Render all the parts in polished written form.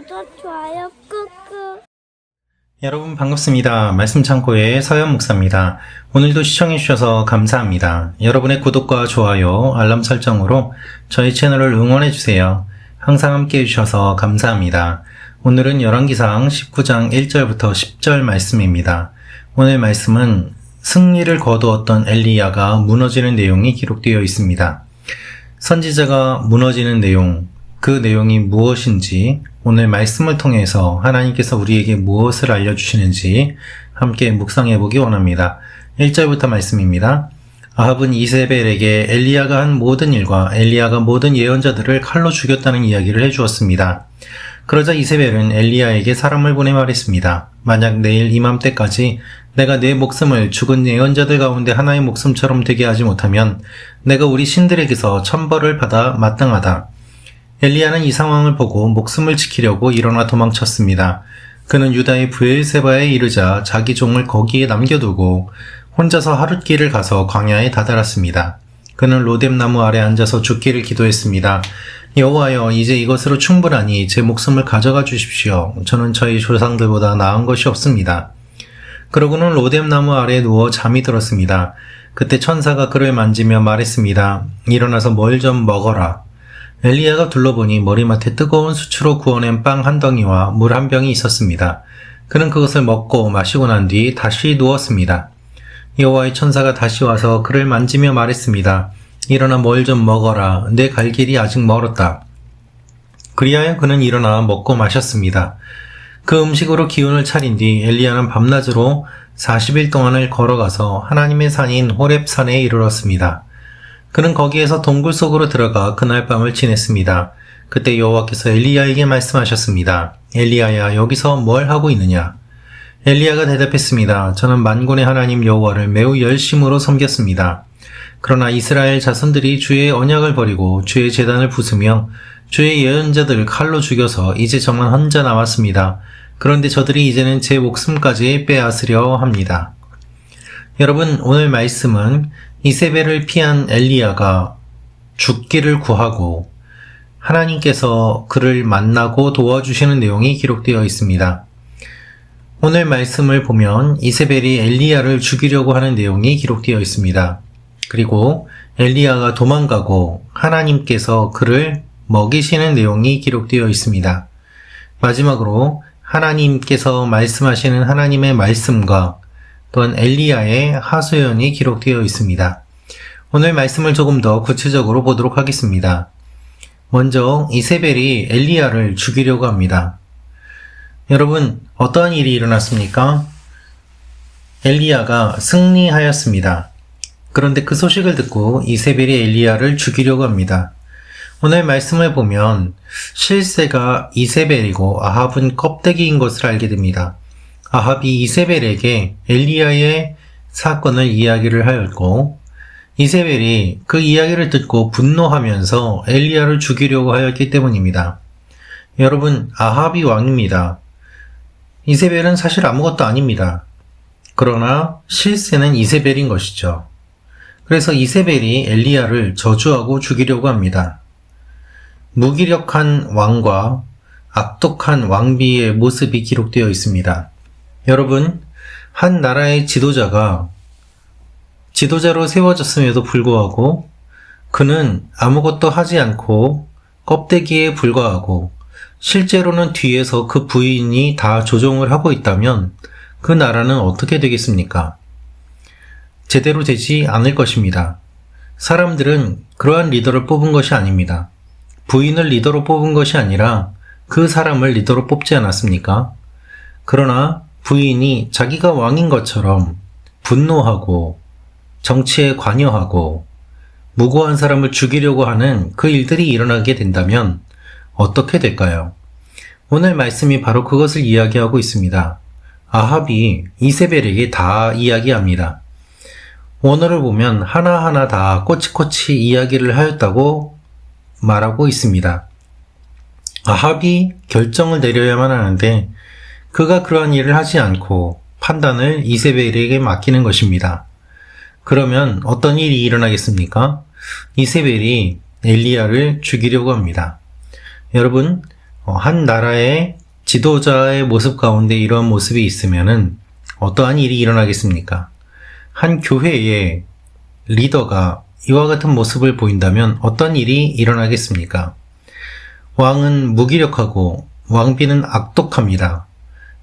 구독, 좋아요 꾹꾹. 여러분 반갑습니다. 말씀 창고의 서현 목사입니다. 오늘도 시청해 주셔서 감사합니다. 여러분의 구독과 좋아요, 알람 설정으로 저희 채널을 응원해 주세요. 항상 함께 해주셔서 감사합니다. 오늘은 열왕기상 19장 1절부터 10절 말씀입니다. 오늘 말씀은 승리를 거두었던 엘리야가 무너지는 내용이 기록되어 있습니다. 선지자가 무너지는 내용, 그 내용이 무엇인지 오늘 말씀을 통해서 하나님께서 우리에게 무엇을 알려주시는지 함께 묵상해 보기 원합니다. 1절부터 말씀입니다. 아합은 이세벨에게 엘리야가 한 모든 일과 엘리야가 모든 예언자들을 칼로 죽였다는 이야기를 해주었습니다. 그러자 이세벨은 엘리야에게 사람을 보내 말했습니다. 만약 내일 이맘때까지 내가 내 목숨을 죽은 예언자들 가운데 하나의 목숨처럼 되게 하지 못하면 내가 우리 신들에게서 천벌을 받아 마땅하다. 엘리야는 이 상황을 보고 목숨을 지키려고 일어나 도망쳤습니다. 그는 유다의 브엘세바에 이르자 자기 종을 거기에 남겨두고 혼자서 하룻길을 가서 광야에 다다랐습니다. 그는 로뎀나무 아래 앉아서 죽기를 기도했습니다. 여호와여, 이제 이것으로 충분하니 제 목숨을 가져가 주십시오. 저는 저희 조상들보다 나은 것이 없습니다. 그러고는 로뎀나무 아래에 누워 잠이 들었습니다. 그때 천사가 그를 만지며 말했습니다. 일어나서 뭘 좀 먹어라. 엘리야가 둘러보니 머리맡에 뜨거운 수치로 구워낸 빵 한 덩이와 물 한 병이 있었습니다. 그는 그것을 먹고 마시고 난 뒤 다시 누웠습니다. 여호와의 천사가 다시 와서 그를 만지며 말했습니다. 일어나 뭘 좀 먹어라. 내 갈 길이 아직 멀었다. 그리하여 그는 일어나 먹고 마셨습니다. 그 음식으로 기운을 차린 뒤 엘리야는 밤낮으로 40일 동안을 걸어가서 하나님의 산인 호렙산에 이르렀습니다. 그는 거기에서 동굴 속으로 들어가 그날 밤을 지냈습니다. 그때 여호와께서 엘리야에게 말씀하셨습니다. 엘리야야, 여기서 뭘 하고 있느냐? 엘리야가 대답했습니다. 저는 만군의 하나님 여호와를 매우 열심으로 섬겼습니다. 그러나 이스라엘 자손들이 주의 언약을 버리고 주의 제단을 부수며 주의 예언자들을 칼로 죽여서 이제 저만 혼자 남았습니다. 그런데 저들이 이제는 제 목숨까지 빼앗으려 합니다. 여러분, 오늘 말씀은 이세벨을 피한 엘리야가 죽기를 구하고 하나님께서 그를 만나고 도와주시는 내용이 기록되어 있습니다. 오늘 말씀을 보면 이세벨이 엘리야를 죽이려고 하는 내용이 기록되어 있습니다. 그리고 엘리야가 도망가고 하나님께서 그를 먹이시는 내용이 기록되어 있습니다. 마지막으로 하나님께서 말씀하시는 하나님의 말씀과 또한 엘리야의 하소연이 기록되어 있습니다. 오늘 말씀을 조금 더 구체적으로 보도록 하겠습니다. 먼저 이세벨이 엘리야를 죽이려고 합니다. 여러분, 어떠한 일이 일어났습니까? 엘리야가 승리하였습니다. 그런데 그 소식을 듣고 이세벨이 엘리야를 죽이려고 합니다. 오늘 말씀을 보면 실세가 이세벨이고 아합은 껍데기인 것을 알게 됩니다. 아합이 이세벨에게 엘리야의 사건을 이야기를 하였고 이세벨이 그 이야기를 듣고 분노하면서 엘리야를 죽이려고 하였기 때문입니다. 여러분, 아합이 왕입니다. 이세벨은 사실 아무것도 아닙니다. 그러나 실세는 이세벨인 것이죠. 그래서 이세벨이 엘리야를 저주하고 죽이려고 합니다. 무기력한 왕과 악독한 왕비의 모습이 기록되어 있습니다. 여러분, 한 나라의 지도자로 세워졌음에도 불구하고 그는 아무것도 하지 않고 껍데기에 불과하고 실제로는 뒤에서 그 부인이 다 조종을 하고 있다면 그 나라는 어떻게 되겠습니까? 제대로 되지 않을 것입니다. 사람들은 그러한 리더를 뽑은 것이 아닙니다. 부인을 리더로 뽑은 것이 아니라 그 사람을 리더로 뽑지 않았습니까? 그러나 부인이 자기가 왕인 것처럼 분노하고 정치에 관여하고 무고한 사람을 죽이려고 하는 그 일들이 일어나게 된다면 어떻게 될까요? 오늘 말씀이 바로 그것을 이야기하고 있습니다. 아합이 이세벨에게 다 이야기합니다. 원어를 보면 하나하나 다 꼬치꼬치 이야기를 하였다고 말하고 있습니다. 아합이 결정을 내려야만 하는데 그가 그러한 일을 하지 않고 판단을 이세벨에게 맡기는 것입니다. 그러면 어떤 일이 일어나겠습니까? 이세벨이 엘리야를 죽이려고 합니다. 여러분, 한 나라의 지도자의 모습 가운데 이러한 모습이 있으면은 어떠한 일이 일어나겠습니까? 한 교회의 리더가 이와 같은 모습을 보인다면 어떤 일이 일어나겠습니까? 왕은 무기력하고 왕비는 악독합니다.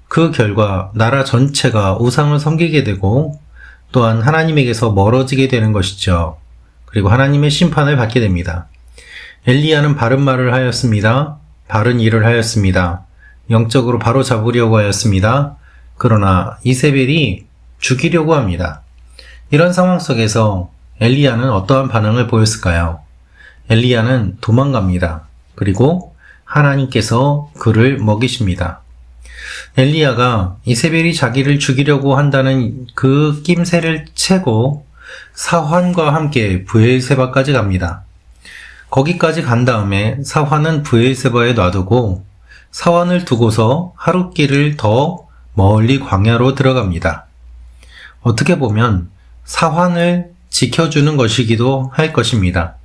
그 결과 나라 전체가 우상을 섬기게 되고 또한 하나님에게서 멀어지게 되는 것이죠. 그리고 하나님의 심판을 받게 됩니다. 엘리야는 바른 말을 하였습니다. 바른 일을 하였습니다. 영적으로 바로 잡으려고 하였습니다. 그러나 이세벨이 죽이려고 합니다. 이런 상황 속에서 엘리야는 어떠한 반응을 보였을까요? 엘리야는 도망갑니다. 그리고 하나님께서 그를 먹이십니다. 엘리야가 이세벨이 자기를 죽이려고 한다는 그 낌새를 채고 사환과 함께 브엘세바까지 갑니다. 거기까지 간 다음에 사환은 브엘세바에 놔두고 사환을 두고서 하룻길을 더 멀리 광야로 들어갑니다. 어떻게 보면 사환을 지켜주는 것이기도 할 것입니다.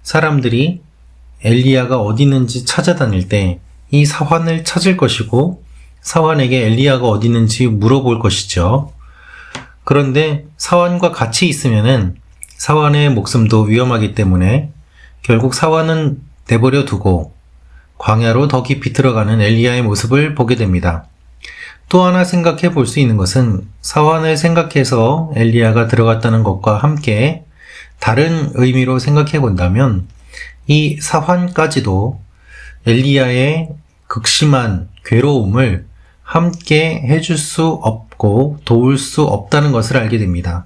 사람들이 엘리야가 어디 있는지 찾아다닐 때 이 사환을 찾을 것이고 사환에게 엘리야가 어디 있는지 물어볼 것이죠. 그런데 사환과 같이 있으면은 사환의 목숨도 위험하기 때문에 결국 사환은 내버려 두고 광야로 더 깊이 들어가는 엘리야의 모습을 보게 됩니다. 또 하나 생각해 볼 수 있는 것은 사환을 생각해서 엘리야가 들어갔다는 것과 함께 다른 의미로 생각해 본다면 이 사환까지도 엘리야의 극심한 괴로움을 함께 해줄 수 없고 도울 수 없다는 것을 알게 됩니다.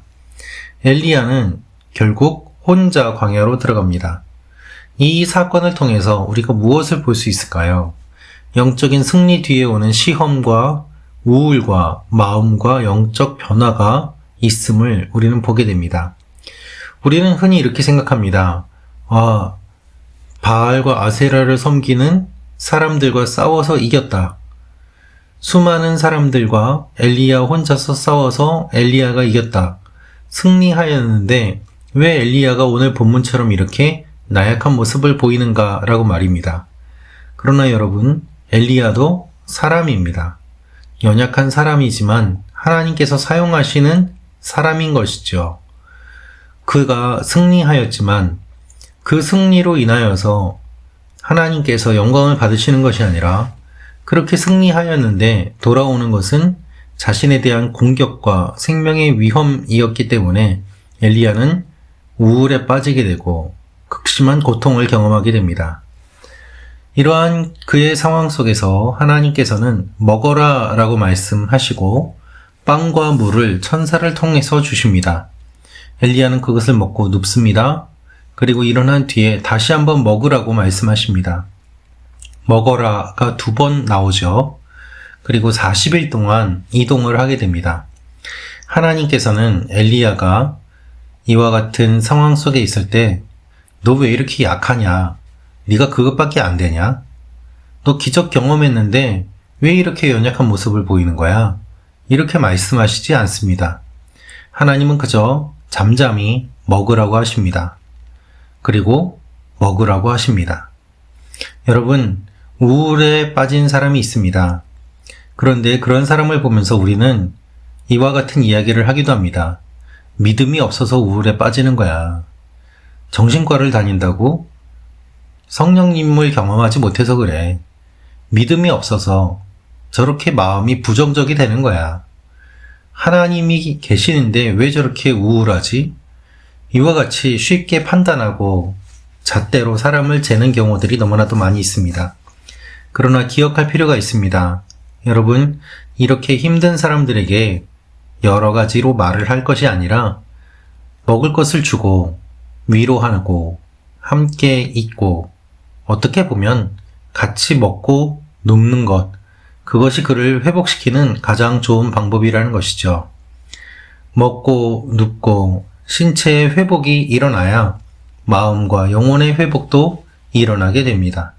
엘리야는 결국 혼자 광야로 들어갑니다. 이 사건을 통해서 우리가 무엇을 볼 수 있을까요? 영적인 승리 뒤에 오는 시험과 우울과 마음과 영적 변화가 있음을 우리는 보게 됩니다. 우리는 흔히 이렇게 생각합니다. 바알과 아세라를 섬기는 사람들과 싸워서 이겼다. 수많은 사람들과 엘리야 혼자서 싸워서 엘리야가 이겼다. 승리하였는데 왜 엘리야가 오늘 본문처럼 이렇게 나약한 모습을 보이는가 라고 말입니다. 그러나 여러분, 엘리야도 사람입니다. 연약한 사람이지만 하나님께서 사용하시는 사람인 것이죠. 그가 승리하였지만 그 승리로 인하여서 하나님께서 영광을 받으시는 것이 아니라 그렇게 승리하였는데 돌아오는 것은 자신에 대한 공격과 생명의 위험이었기 때문에 엘리야는 우울에 빠지게 되고 극심한 고통을 경험하게 됩니다. 이러한 그의 상황 속에서 하나님께서는 먹어라 라고 말씀하시고 빵과 물을 천사를 통해서 주십니다. 엘리야는 그것을 먹고 눕습니다. 그리고 일어난 뒤에 다시 한번 먹으라고 말씀하십니다. 먹어라가 2번 나오죠. 그리고 40일 동안 이동을 하게 됩니다. 하나님께서는 엘리야가 이와 같은 상황 속에 있을 때 너 왜 이렇게 약하냐? 네가 그것밖에 안 되냐? 너 기적 경험했는데 왜 이렇게 연약한 모습을 보이는 거야? 이렇게 말씀하시지 않습니다. 하나님은 그저 잠잠히 먹으라고 하십니다. 그리고 먹으라고 하십니다. 여러분, 우울에 빠진 사람이 있습니다. 그런데 그런 사람을 보면서 우리는 이와 같은 이야기를 하기도 합니다. 믿음이 없어서 우울에 빠지는 거야. 정신과를 다닌다고? 성령님을 경험하지 못해서 그래. 믿음이 없어서 저렇게 마음이 부정적이 되는 거야. 하나님이 계시는데 왜 저렇게 우울하지? 이와 같이 쉽게 판단하고 잣대로 사람을 재는 경우들이 너무나도 많이 있습니다. 그러나 기억할 필요가 있습니다. 여러분, 이렇게 힘든 사람들에게 여러 가지로 말을 할 것이 아니라 먹을 것을 주고 위로하고 함께 있고 어떻게 보면 같이 먹고 눕는 것, 그것이 그를 회복시키는 가장 좋은 방법이라는 것이죠. 먹고 눕고 신체의 회복이 일어나야 마음과 영혼의 회복도 일어나게 됩니다.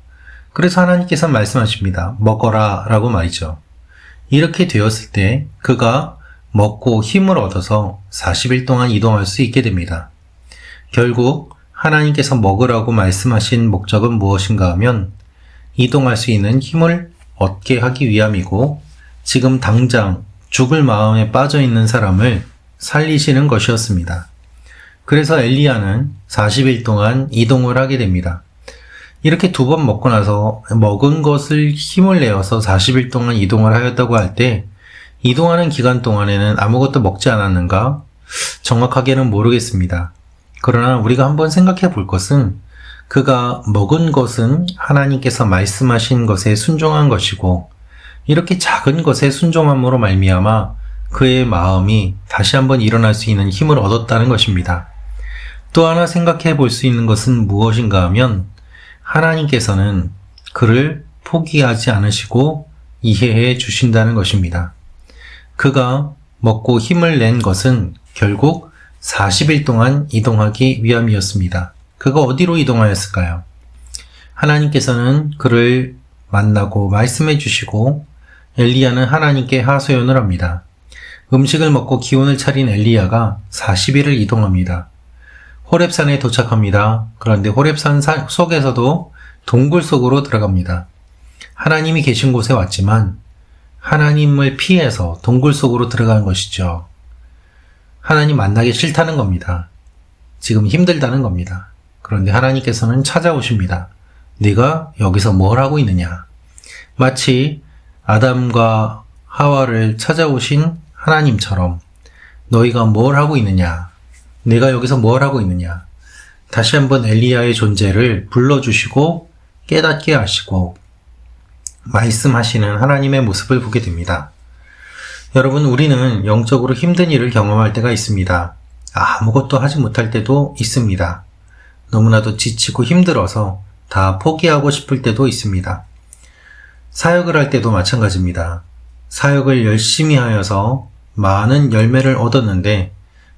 그래서 하나님께서 말씀하십니다. 먹어라 라고 말이죠. 이렇게 되었을 때 그가 먹고 힘을 얻어서 40일 동안 이동할 수 있게 됩니다. 결국 하나님께서 먹으라고 말씀하신 목적은 무엇인가 하면 이동할 수 있는 힘을 얻게 하기 위함이고 지금 당장 죽을 마음에 빠져 있는 사람을 살리시는 것이었습니다. 그래서 엘리야는 40일 동안 이동을 하게 됩니다. 이렇게 2번 먹고 나서 먹은 것을 힘을 내어서 40일 동안 이동을 하였다고 할 때 이동하는 기간 동안에는 아무것도 먹지 않았는가? 정확하게는 모르겠습니다. 그러나 우리가 한번 생각해 볼 것은 그가 먹은 것은 하나님께서 말씀하신 것에 순종한 것이고 이렇게 작은 것에 순종함으로 말미암아 그의 마음이 다시 한번 일어날 수 있는 힘을 얻었다는 것입니다. 또 하나 생각해 볼 수 있는 것은 무엇인가 하면 하나님께서는 그를 포기하지 않으시고 이해해 주신다는 것입니다. 그가 먹고 힘을 낸 것은 결국 40일 동안 이동하기 위함이었습니다. 그가 어디로 이동하였을까요? 하나님께서는 그를 만나고 말씀해 주시고 엘리야는 하나님께 하소연을 합니다. 음식을 먹고 기운을 차린 엘리야가 40일을 이동합니다. 호렙산에 도착합니다. 그런데 호렙산 속에서도 동굴 속으로 들어갑니다. 하나님이 계신 곳에 왔지만 하나님을 피해서 동굴 속으로 들어간 것이죠. 하나님 만나기 싫다는 겁니다. 지금 힘들다는 겁니다. 그런데 하나님께서는 찾아오십니다. 네가 여기서 뭘 하고 있느냐? 마치 아담과 하와를 찾아오신 하나님처럼 너희가 뭘 하고 있느냐? 내가 여기서 뭘 하고 있느냐? 다시 한번 엘리야의 존재를 불러주시고 깨닫게 하시고 말씀하시는 하나님의 모습을 보게 됩니다. 여러분, 우리는 영적으로 힘든 일을 경험할 때가 있습니다. 아무것도 하지 못할 때도 있습니다. 너무나도 지치고 힘들어서 다 포기하고 싶을 때도 있습니다. 사역을 할 때도 마찬가지입니다. 사역을 열심히 하여서 많은 열매를 얻었는데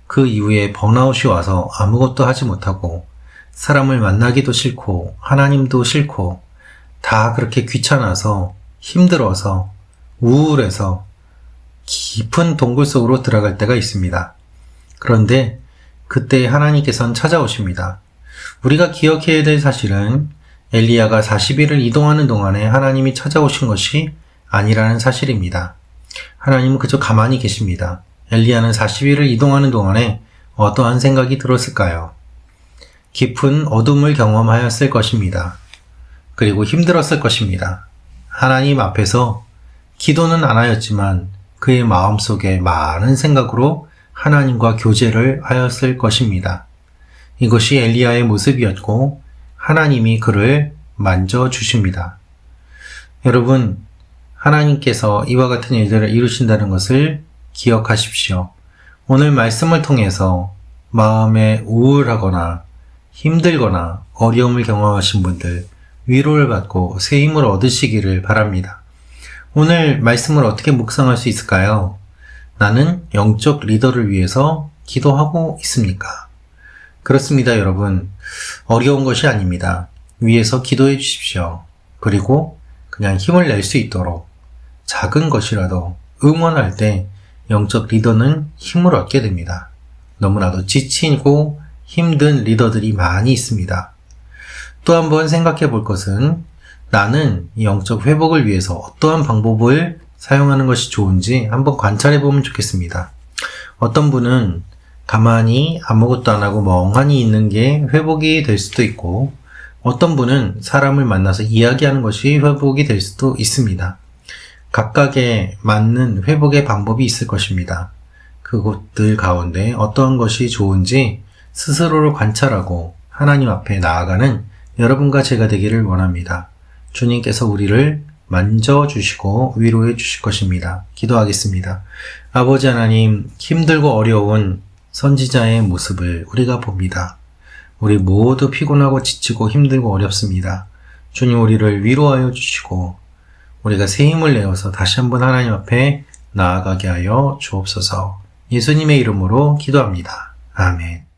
그 이후에 번아웃이 와서 아무것도 하지 못하고 사람을 만나기도 싫고 하나님도 싫고 다 그렇게 귀찮아서 힘들어서 우울해서 깊은 동굴 속으로 들어갈 때가 있습니다. 그런데 그때 하나님께서는 찾아오십니다. 우리가 기억해야 될 사실은 엘리야가 40일을 이동하는 동안에 하나님이 찾아오신 것이 아니라는 사실입니다. 하나님은 그저 가만히 계십니다. 엘리야는 40일을 이동하는 동안에 어떠한 생각이 들었을까요? 깊은 어둠을 경험하였을 것입니다. 그리고 힘들었을 것입니다. 하나님 앞에서 기도는 안 하였지만 그의 마음속에 많은 생각으로 하나님과 교제를 하였을 것입니다. 이것이 엘리야의 모습이었고 하나님이 그를 만져주십니다. 여러분, 하나님께서 이와 같은 일들을 이루신다는 것을 기억하십시오. 오늘 말씀을 통해서 마음에 우울하거나 힘들거나 어려움을 경험하신 분들 위로를 받고 새 힘을 얻으시기를 바랍니다. 오늘 말씀을 어떻게 묵상할 수 있을까요? 나는 영적 리더를 위해서 기도하고 있습니까? 그렇습니다, 여러분. 어려운 것이 아닙니다. 위에서 기도해 주십시오. 그리고 그냥 힘을 낼 수 있도록 작은 것이라도 응원할 때 영적 리더는 힘을 얻게 됩니다. 너무나도 지치고 힘든 리더들이 많이 있습니다. 또 한번 생각해 볼 것은 나는 영적 회복을 위해서 어떠한 방법을 사용하는 것이 좋은지 한번 관찰해 보면 좋겠습니다. 어떤 분은 가만히 아무것도 안 하고 멍하니 있는 게 회복이 될 수도 있고 어떤 분은 사람을 만나서 이야기하는 것이 회복이 될 수도 있습니다. 각각의 맞는 회복의 방법이 있을 것입니다. 그것들 가운데 어떠한 것이 좋은지 스스로를 관찰하고 하나님 앞에 나아가는 여러분과 제가 되기를 원합니다. 주님께서 우리를 만져주시고 위로해 주실 것입니다. 기도하겠습니다. 아버지 하나님, 힘들고 어려운 선지자의 모습을 우리가 봅니다. 우리 모두 피곤하고 지치고 힘들고 어렵습니다. 주님, 우리를 위로하여 주시고 우리가 새 힘을 내어서 다시 한번 하나님 앞에 나아가게 하여 주옵소서. 예수님의 이름으로 기도합니다. 아멘.